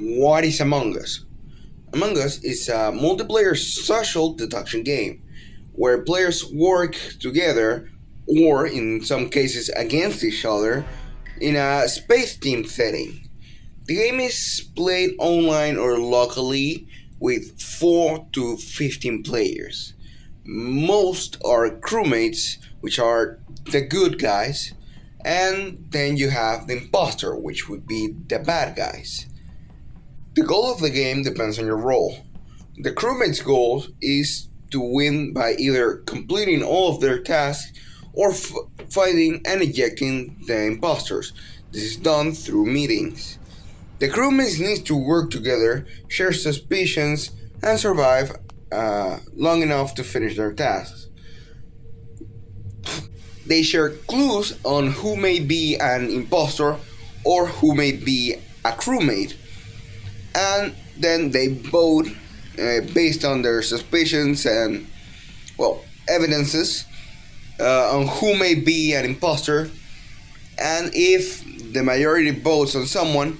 What is Among Us? Among Us is a multiplayer social deduction game where players work together or, in some cases, against each other in a space themed setting. The game is played online or locally with 4 to 15 players. Most are crewmates, which are the good guys, and then you have the imposter, which would be the bad guys. The goal of the game depends on your role. The crewmate's goal is to win by either completing all of their tasks or fighting and ejecting the imposters. This is done through meetings. The crewmates need to work together, share suspicions, and survive long enough to finish their tasks. They share clues on who may be an impostor or who may be a crewmate, and then they vote based on their suspicions and, well, evidences on who may be an impostor, and if the majority votes on someone,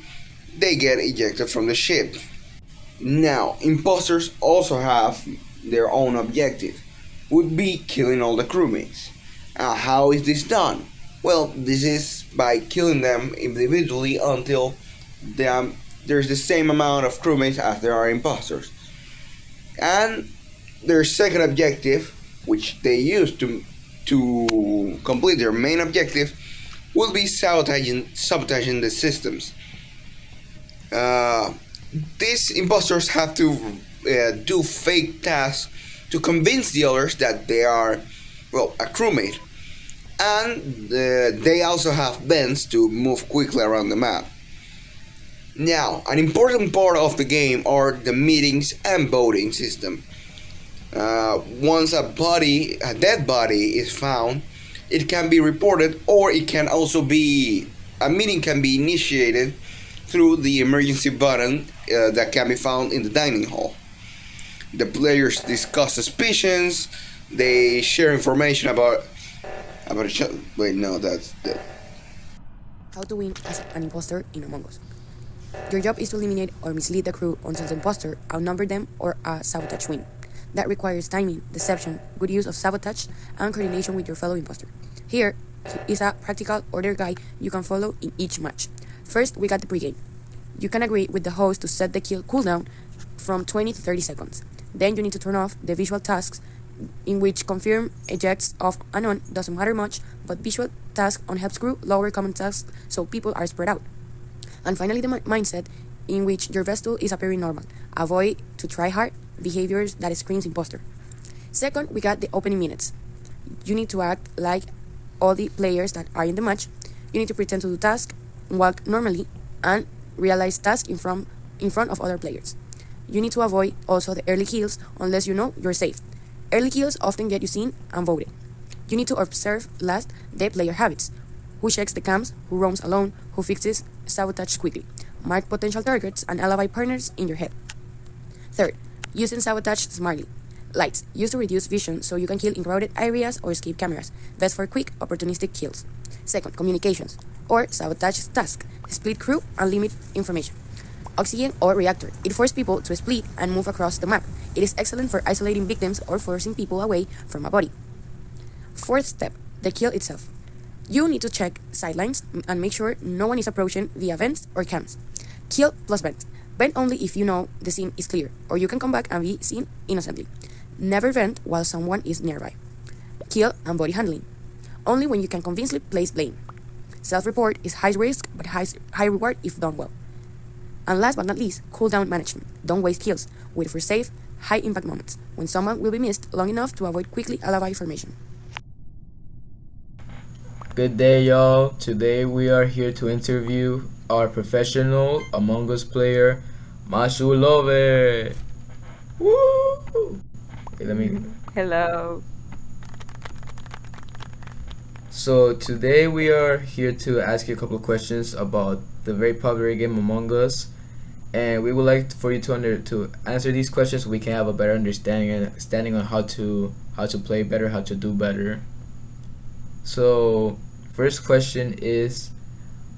they get ejected from the ship. Now, imposters also have their own objective, would be killing all the crewmates. How is this done? Well, this is by killing them individually until there's the same amount of crewmates as there are imposters. And their second objective, which they use to complete their main objective, will be sabotaging the systems. Uh, these imposters have to do fake tasks to convince the others that they are, well, a crewmate. And they also have vents to move quickly around the map. Now, an important part of the game are the meetings and voting system. Once a dead body is found, it can be reported, or it can also be a meeting can be initiated through the emergency button that can be found in the dining hall. The players discuss suspicions. They share information about each other. Wait, no, that's that. How to win as an imposter in Among Us. Your job is to eliminate or mislead the crew until the imposter outnumber them or a sabotage win. That requires timing, deception, good use of sabotage, and coordination with your fellow imposter. Here is a practical order guide you can follow in each match. First, we got the pregame. You can agree with the host to set the kill cooldown from 20 to 30 seconds. Then you need to turn off the visual tasks, in which confirm, ejects, off, and on doesn't matter much, but visual task on helps crew lower common tasks so people are spread out. And finally, the mindset, in which your best tool is appearing normal. Avoid to try hard behaviors that screams imposter. Second, we got the opening minutes. You need to act like all the players that are in the match. You need to pretend to do tasks, walk normally, and realize tasks in front of other players. You need to avoid also the early kills unless you know you're safe. Early kills often get you seen and voted. You need to observe last the player habits. Who checks the cams, who roams alone, who fixes sabotage quickly. Mark potential targets and alibi partners in your head. Third, using sabotage smartly. Lights, used to reduce vision so you can kill in crowded areas or escape cameras. Best for quick, opportunistic kills. Second, communications, or sabotage task. Split crew and limit information. Oxygen or reactor. It forces people to split and move across the map. It is excellent for isolating victims or forcing people away from a body. Fourth step, the kill itself. You need to check sidelines and make sure no one is approaching via vents or cams. Kill plus vent. Vent only if you know the scene is clear, or you can come back and be seen innocently. Never vent while someone is nearby. Kill and body handling. Only when you can convincingly place blame. Self-report is high risk but high reward if done well. And last but not least, cooldown management. Don't waste kills. Wait for safe, high impact moments, when someone will be missed long enough to avoid quickly alibi formation. Good day, y'all. Today we are here to interview our professional Among Us player, Mashu Love. Woo! Okay, let me. Hello. So today we are here to ask you a couple of questions about the very popular game Among Us, and we would like for you to answer these questions so we can have a better understanding on how to play better, how to do better. So first question is,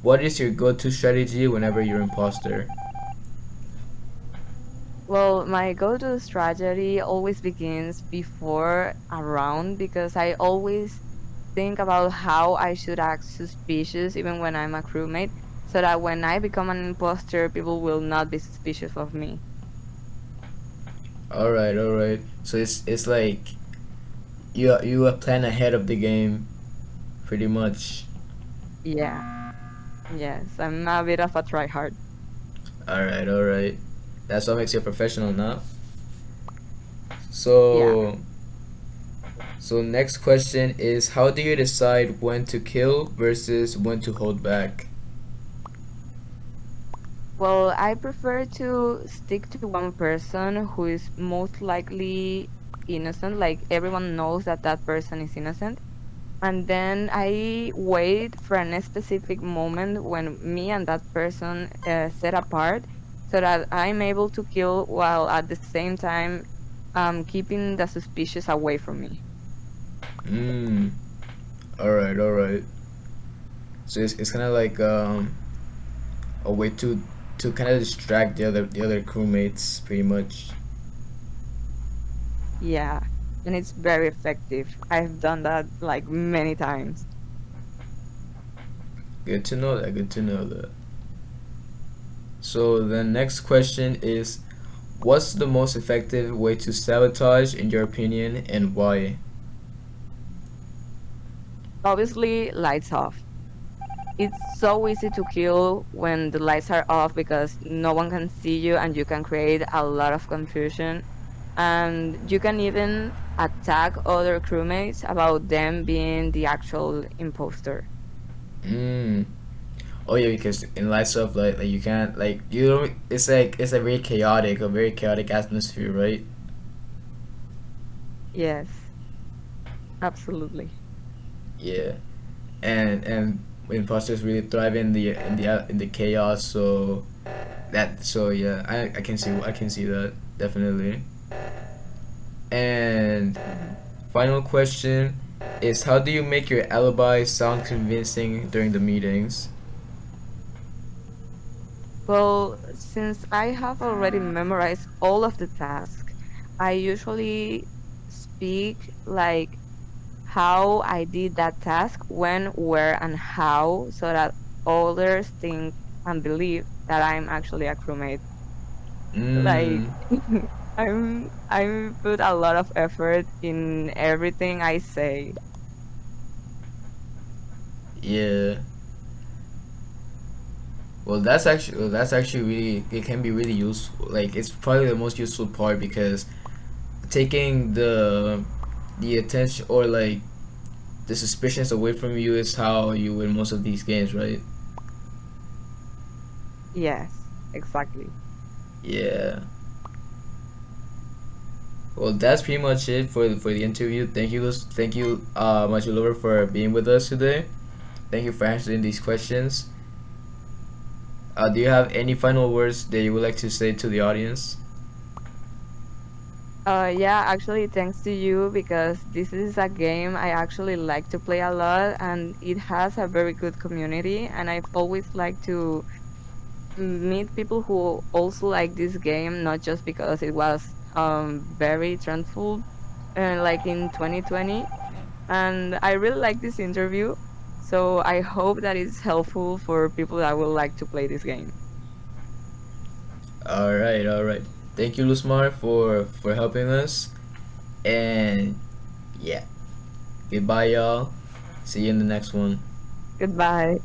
what is your go-to strategy whenever you're imposter? Well, my go-to strategy always begins before a round because I always think about how I should act suspicious even when I'm a crewmate, so that when I become an imposter, people will not be suspicious of me. All right, all right. So it's like you plan ahead of the game, pretty much. Yeah, yes, I'm a bit of a tryhard. All right, all right. That's what makes you a professional now. Yeah. So so next question is, how do you decide when to kill versus when to hold back? Well, I prefer to stick to one person who is most likely innocent, like everyone knows that that person is innocent. And then I wait for a specific moment when me and that person set apart so that I'm able to kill while at the same time keeping the suspicious away from me. Mm. All right, all right. So it's kind of like a way to kind of distract the other crewmates, pretty much. Yeah, and it's very effective. I've done that like many times. Good to know that. Good to know that. So the next question is, what's the most effective way to sabotage in your opinion, and why? Obviously, lights off. It's so easy to kill when the lights are off because no one can see you and you can create a lot of confusion. And you can even attack other crewmates about them being the actual imposter. Mm. Oh yeah, because in light stuff like you can't like you don't. It's like it's a very chaotic atmosphere, right? Yes, absolutely. Yeah, and imposters really thrive in the chaos. So yeah, I can see that definitely. And Mhm. final question is, how do you make your alibi sound convincing during the meetings? Well, since I have already memorized all of the tasks, I usually speak like how I did that task, when, where, and how, so that others think and believe that I'm actually a crewmate. Like Mm, I'm put a lot of effort in everything I say. yeah. Well, that's actually really, it can be really useful. Like it's probably the most useful part because taking the attention or like the suspicions away from you is how you win most of these games, right? Yes, exactly. Yeah. Well, that's pretty much it for the interview. Thank you, much Lover, for being with us today. Thank you for answering these questions. Do you have any final words that you would like to say to the audience? Yeah, actually, thanks to you because this is a game I actually like to play a lot and it has a very good community. And I've always liked to meet people who also like this game, not just because it was very trendful like in 2020. And I really like this interview. So I hope that it's helpful for people that would like to play this game. All right, all right. Thank you, Lusmar, for helping us. And yeah, goodbye, y'all. See you in the next one. Goodbye.